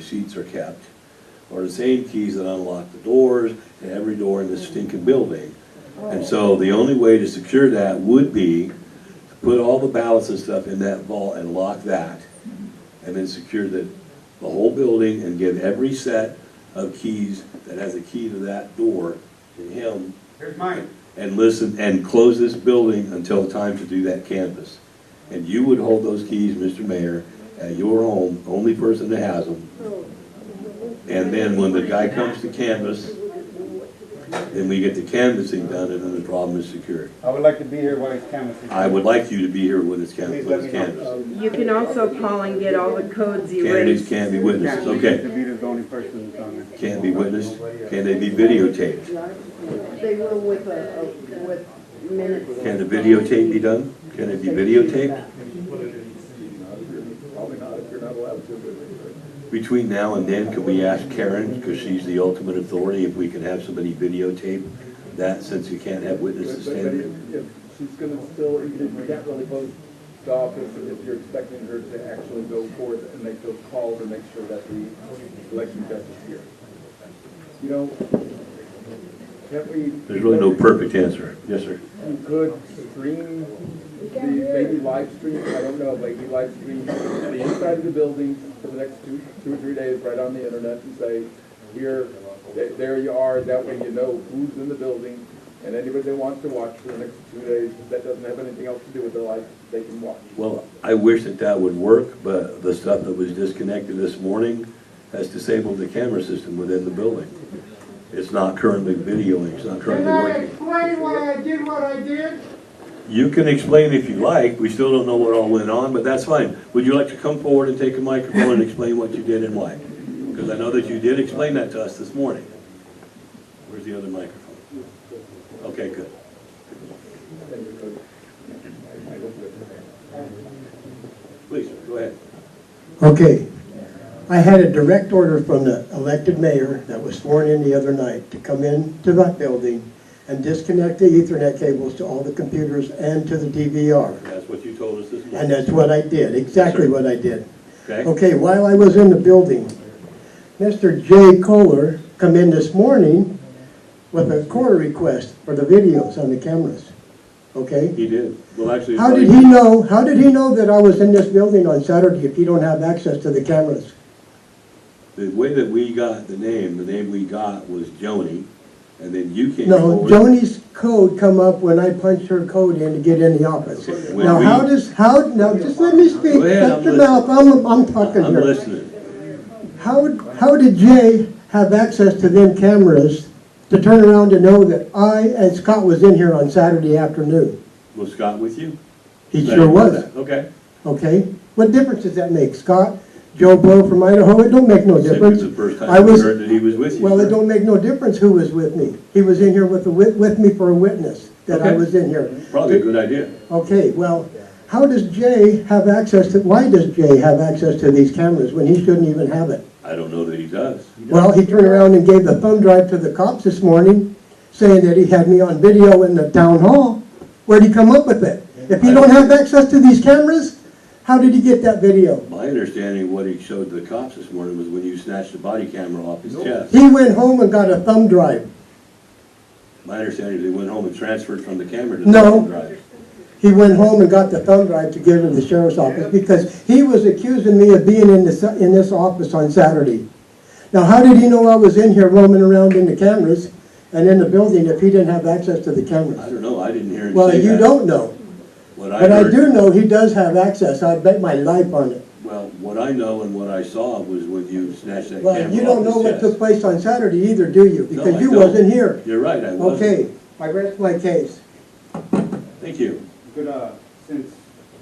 receipts are kept, are the same keys that unlock the doors to every door in this stinking building. And so the only way to secure that would be to put all the ballots and stuff in that vault and lock that, and then secure the whole building and give every set of keys that has a key to that door to him. Here's mine. And listen, and close this building until time to do that canvass. And you would hold those keys, Mr. Mayor, at your home, only person that has them. And then when the guy comes to canvass, then we get the canvassing done, and then the problem is secured. I would like to be here while he's canvassing. I would like you to be here when it's Please let me know. canvassed. You can also call and get all the codes Candidates erased. can't be witnesses, To okay. be the only person that's on there. Can't be witnessed. Can they be videotaped? They will with minutes. Can the videotape be done? Can it be videotaped? Probably not if you're not allowed to. Between now and then, can we ask Karen, because she's the ultimate authority, if we can have somebody videotape that, since you can't have witnesses But standing? if she's gonna still, you can't really close the office if you're expecting her to actually go forth and make those calls and make sure that the election judge is here. You know, can't we? There's really no perfect answer. Yes, sir. You could stream, maybe live stream, I don't know, maybe live stream the inside of the building for the next two or 3 days right on the internet and say, here, there you are, that way you know who's in the building, and anybody that wants to watch for the next 2 days that doesn't have anything else to do with their life, they can watch. Well, I wish that that would work, but the stuff that was disconnected this morning has disabled the camera system within the building. It's not currently videoing, it's not currently Can I working. explain why I did what I did? You can explain if you like, we still don't know what all went on, but that's fine. Would you like to come forward and take a microphone and explain what you did and why? Because I know that you did explain that to us this morning. Where's the other microphone? Okay, good. Please, go ahead. Okay, I had a direct order from the elected mayor that was sworn in the other night to come into that building and disconnect the Ethernet cables to all the computers and to the DVR. That's what you told us this morning. And that's what I did, exactly what I did. Okay? Okay, while I was in the building, Mr. Jay Kohler come in this morning with a quarter request for the videos on the cameras. Okay? He did. Well, actually. How did he know that I was in this building on Saturday if he don't have access to the cameras? The way that we got the name we got was Joni, and then you came No, forward. Joni's code come up when I punched her code in to get in the office. Okay, when Now, we- now, just let me speak, Go ahead, shut I'm your mouth, I'm talking I'm here. listening. How did Jay have access to them cameras to turn around to know that I and Scott was in here on Saturday afternoon? Was Scott with you? He I sure didn't know was, that. Okay. okay? What difference does that make? Scott, Joe Blow from Idaho, it don't make no Said it difference. was the first I time we was- heard that he was with you. Well, sir. it don't make no difference who was with me. He was in here with me for a witness that I Okay. was in here. Probably a good idea. Okay, well, how does Jay have access to, why does Jay have access to these cameras when he shouldn't even have it? I don't know that he does. Well, he turned around and gave the thumb drive to the cops this morning, saying that he had me on video in the town hall. Where'd he come up with it? If he don't have access to these cameras, how did he get that video? My understanding, what he showed the cops this morning was when you snatched the body camera off his chest. He went home and got a thumb drive. My understanding is he went home and transferred from the camera to the No. thumb drive. He went home and got the thumb drive to give to the sheriff's office because he was accusing me of being in this office on Saturday. Now, how did he know I was in here roaming around in the cameras and in the building if he didn't have access to the I cameras? don't know, I didn't hear him Well, say that. you don't know, What I but I heard, do know he does have access. I bet my life on it. well, what I know and what I saw was when you snatched that Well, camera you don't off know his what chest. took place on Saturday either, do you? No, Because I you don't. wasn't here. You're right, I wasn't. Okay, I rest my case. Thank you. Could, since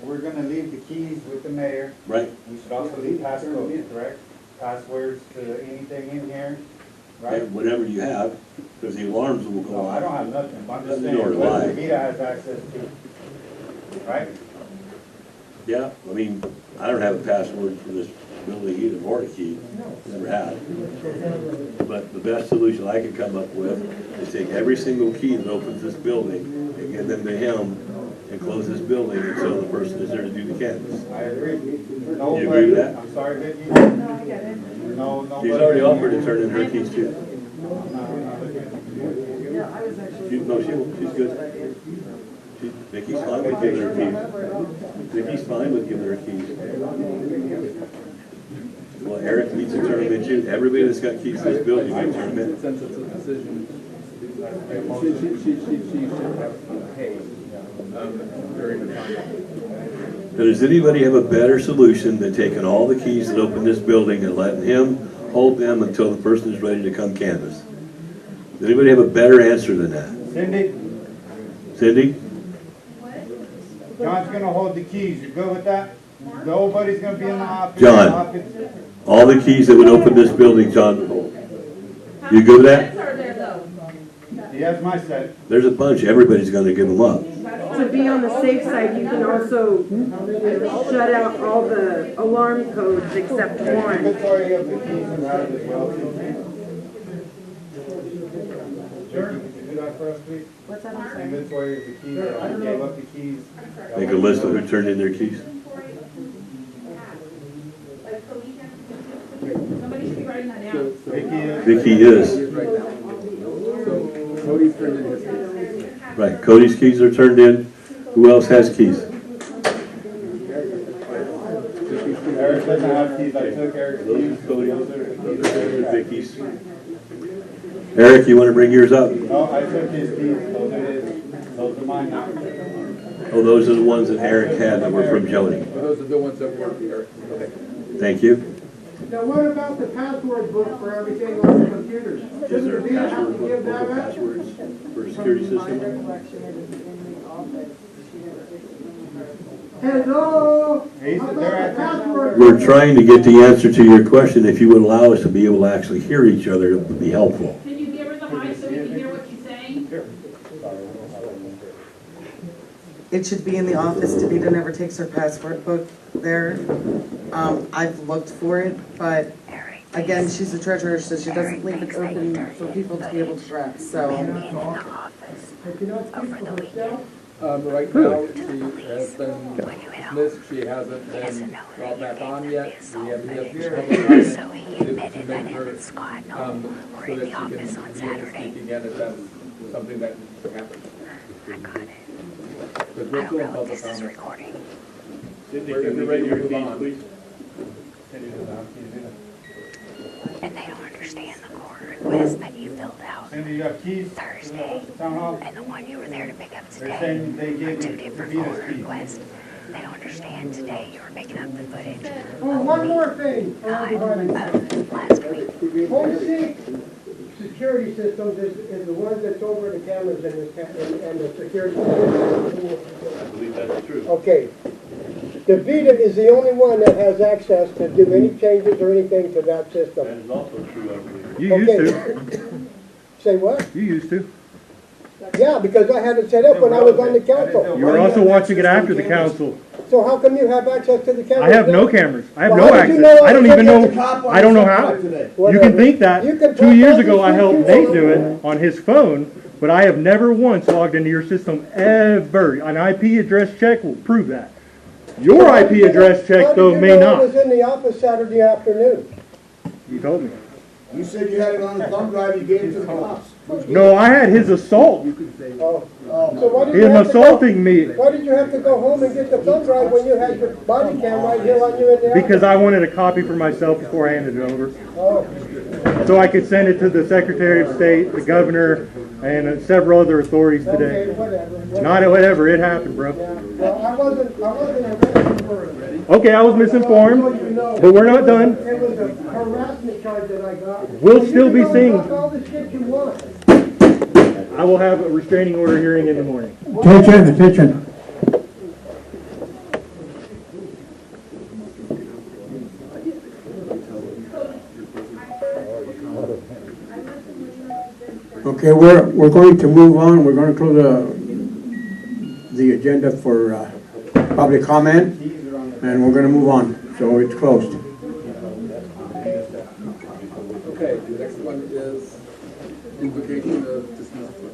we're gonna leave the keys with the mayor, Right? we should also leave passcodes, correct? Passwords to anything in here, right? Whatever you have, because the alarms will go No, I don't off. have nothing, I'm just Nor saying, do what I. Vita has access to, right? Yeah, I mean, I don't have a password for this building either, or a key, never had. But the best solution I could come up with is take every single key that opens this building and give them to him and close this building until the person is there to do the canvass. I agree. No, You agree with but, that? I'm sorry, Vicki. No, I get it. No, She's already offered to turn in her keys too. No, she's good. Vicky's fine with giving her keys. Vicky's fine with giving her keys. Well, Eric needs to turn them in too. Everybody that's got keys to this building, you can turn them in. Since it's a decision, she should have paid during the time. Now, does anybody have a better solution than taking all the keys that open this building and letting him hold them until the person is ready to come canvass? Does anybody have a better answer than that? Cindy, Cindy? John's gonna hold the keys, you good with that? Nobody's gonna be in the office. John. All the keys that would open this building, John, you good with that? He has my set. There's a bunch, everybody's gonna give them up. To be on the safe side, you can also shut out all the alarm codes except one. Inventory of the keys and that as well. Sure, you can do that for us, please? What's that? Inventory of the keys, I gave up the keys. Make a list of who turned in their keys. Somebody should be writing that down. Vicky is. So Cody's turned in his keys. Right, Cody's keys are turned in. Who else has keys? Eric doesn't have keys, I took Eric's keys. Those are Vicky's. Eric, you want to bring yours up? No, I took his keys, those are mine now. Oh, those are the ones that Eric had that were from Joni. Those are the ones that work here. Okay. Thank you. Now, what about the password book for everything on the computers? Is there a Shouldn't we have password to book give for that up? passwords for a security system? Hello? He How said about they're the password? We're trying to get the answer to your question. If you would allow us to be able to actually hear each other, it would be helpful. Can you give her the mic so we can hear what she's saying? It should be in the office. Davita never takes her password book there. I've looked for it, but again, she's the treasurer, so she doesn't leave it open for people to be able to grab, so. Right now, she has been dismissed, she hasn't been brought back on yet. We have yet to public So he admitted that him and Scott were in the office on Saturday. again, if that's something that happens. I got it. But I we're don't still in know if public this is comment. recording. Cindy, We're ready to move on. And they don't understand the court request that you filled out Cindy, you have keys? Thursday. Town hall? And the one you were there to pick up They're today saying they are gave two me different Davita's court keys. requests. They don't understand today you were picking up the footage Oh, one more thing. of last week. Home Seek Security Systems is the one that's over the cameras and the security. I believe that's true. Okay. Davita is the only one that has access to do any changes or anything to that That system. is also true, I believe. You used to. Okay. Say what? You used to. Yeah, because I had it set up when I was on the council. You were also watching it after the council. So how come you have access to the cameras? I have no now? cameras. I have Well, no how did you access. know I don't I even was know. I don't know how. You Whatever. can think that. You can 2 talk years about ago, I this helped shit Nate you do want. it on his phone, but I have never once logged into your system ever. An IP address check will prove that. Your IP address check, though, may I not. was in the office Saturday afternoon. You told me. You said you had it on a thumb drive, you gave it to the cops. No, I had his assault. Oh. So why did you Him have to go? assaulting me Why did you have to go home and get the thumb drive when you had your body cam right here on you in the office? because I wanted a copy for myself before I handed it over. Oh, So I could send it to the Secretary of State, the governor, and several other authorities okay, today. whatever. Not whatever, it happened, bro. Yeah. Well, I wasn't arrested for it. Okay, I was misinformed, but we're not done. It was a harassment charge that I got. We'll still be You can seeing- talk all the shit you want. I will have a restraining order hearing in the morning. Attention. Okay, we're going to move on. We're going to close the agenda for public comment, and we're going to move on. So it's closed. Okay, the next one is invocation of dismissal.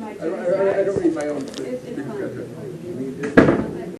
I don't read my own.